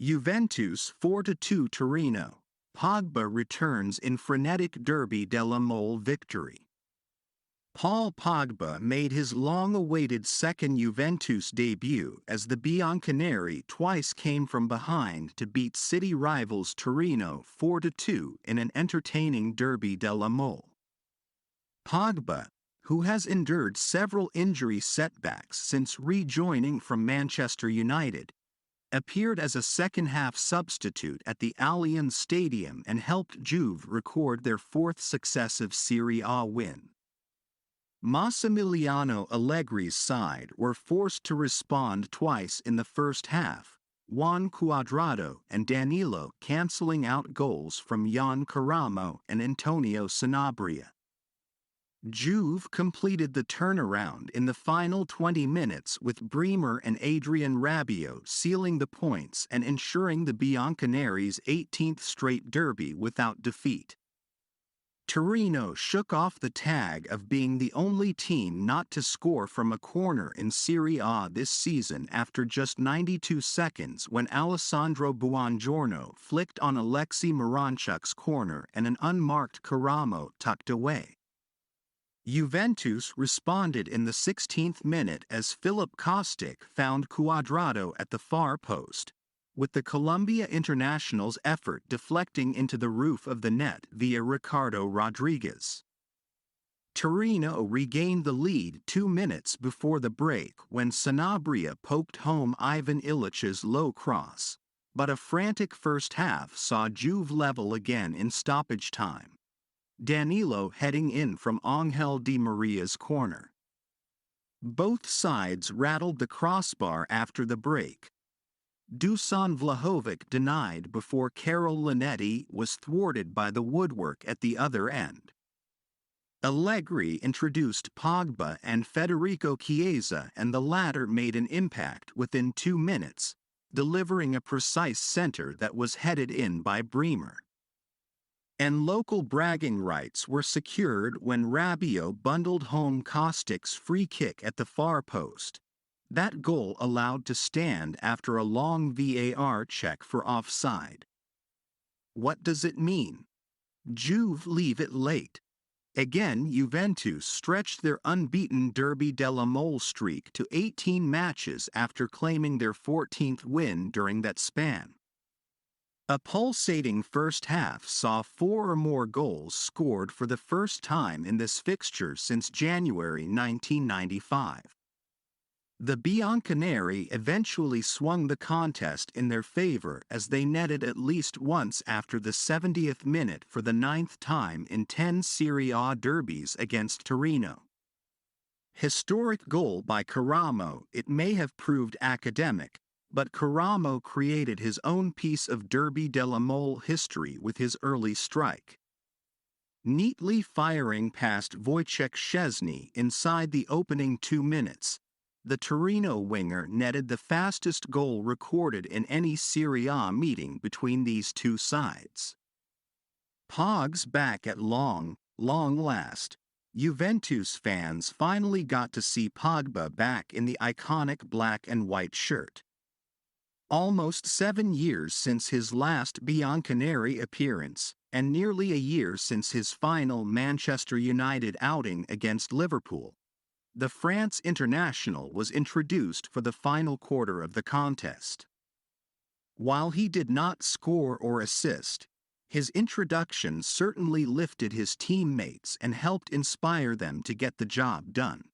Juventus 4-2 Torino. Pogba returns in frenetic Derby della Mole victory. Paul Pogba made his long-awaited second Juventus debut as the Bianconeri twice came from behind to beat city rivals Torino 4-2 in an entertaining Derby della Mole. Pogba, who has endured several injury setbacks since rejoining from Manchester United, appeared as a second-half substitute at the Allianz Stadium and helped Juve record their fourth successive Serie A win. Massimiliano Allegri's side were forced to respond twice in the first half, Juan Cuadrado and Danilo cancelling out goals from Jan Caramo and Antonio Sanabria. Juve completed the turnaround in the final 20 minutes with Bremer and Adrien Rabiot sealing the points and ensuring the Bianconeri's 18th straight derby without defeat. Torino shook off the tag of being the only team not to score from a corner in Serie A this season after just 92 seconds when Alessandro Buongiorno flicked on Alexei Miranchuk's corner and an unmarked Caramo tucked away. Juventus responded in the 16th minute as Philip Kostic found Cuadrado at the far post, with the Colombia international's effort deflecting into the roof of the net via Ricardo Rodriguez. Torino regained the lead 2 minutes before the break when Sanabria poked home Ivan Illich's low cross, but a frantic first half saw Juve level again in stoppage time, Danilo heading in from Angel Di Maria's corner. Both sides rattled the crossbar after the break. Dusan Vlahovic denied before Karol Linetti was thwarted by the woodwork at the other end. Allegri introduced Pogba and Federico Chiesa, and the latter made an impact within 2 minutes, delivering a precise center that was headed in by Bremer. And local bragging rights were secured when Rabiot bundled home Kostic's free kick at the far post. That goal allowed to stand after a long VAR check for offside. What does it mean? Juve leave it late. Again, Juventus stretched their unbeaten Derby della Mole streak to 18 matches after claiming their 14th win during that span. A pulsating first half saw 4 or more goals scored for the first time in this fixture since January 1995. The Bianconeri eventually swung the contest in their favor as they netted at least once after the 70th minute for the 9th time in 10 Serie A derbies against Torino. Historic goal by Caramo. It may have proved academic, but Caramo created his own piece of Derby della Mole history with his early strike. Neatly firing past Wojciech Szczesny inside the opening 2 minutes, the Torino winger netted the fastest goal recorded in any Serie A meeting between these two sides. Pog's back at long last. Juventus fans finally got to see Pogba back in the iconic black and white shirt. Almost 7 years since his last Bianconeri appearance, and nearly a year since his final Manchester United outing against Liverpool, the France international was introduced for the final quarter of the contest. While he did not score or assist, his introduction certainly lifted his teammates and helped inspire them to get the job done.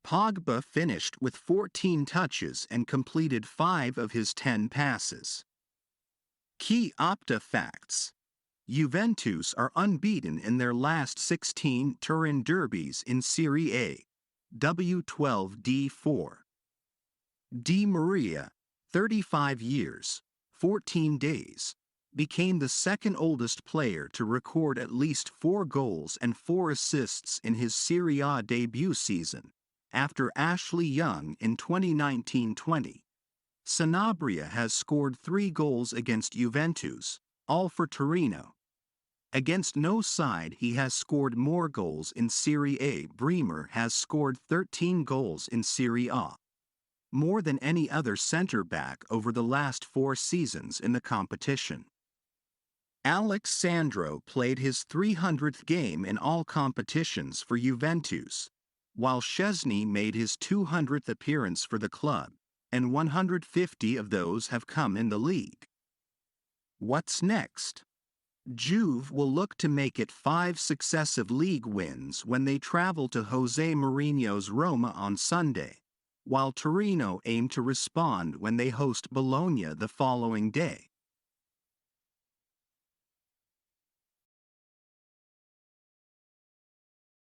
Pogba finished with 14 touches and completed 5 of his 10 passes. Key Opta facts: Juventus are unbeaten in their last 16 Turin derbies in Serie A, W12-D4. Di Maria, 35 years, 14 days, became the second oldest player to record at least 4 goals and 4 assists in his Serie A debut season, after Ashley Young in 2019-20. Sanabria has scored 3 goals against Juventus, all for Torino. Against no side he has scored more goals in Serie A. Bremer has scored 13 goals in Serie A. more than any other centre-back over the last 4 seasons in the competition. Alex Sandro played his 300th game in all competitions for Juventus, while Szczesny made his 200th appearance for the club, and 150 of those have come in the league. What's next? Juve will look to make it 5 successive league wins when they travel to Jose Mourinho's Roma on Sunday, while Torino aim to respond when they host Bologna the following day.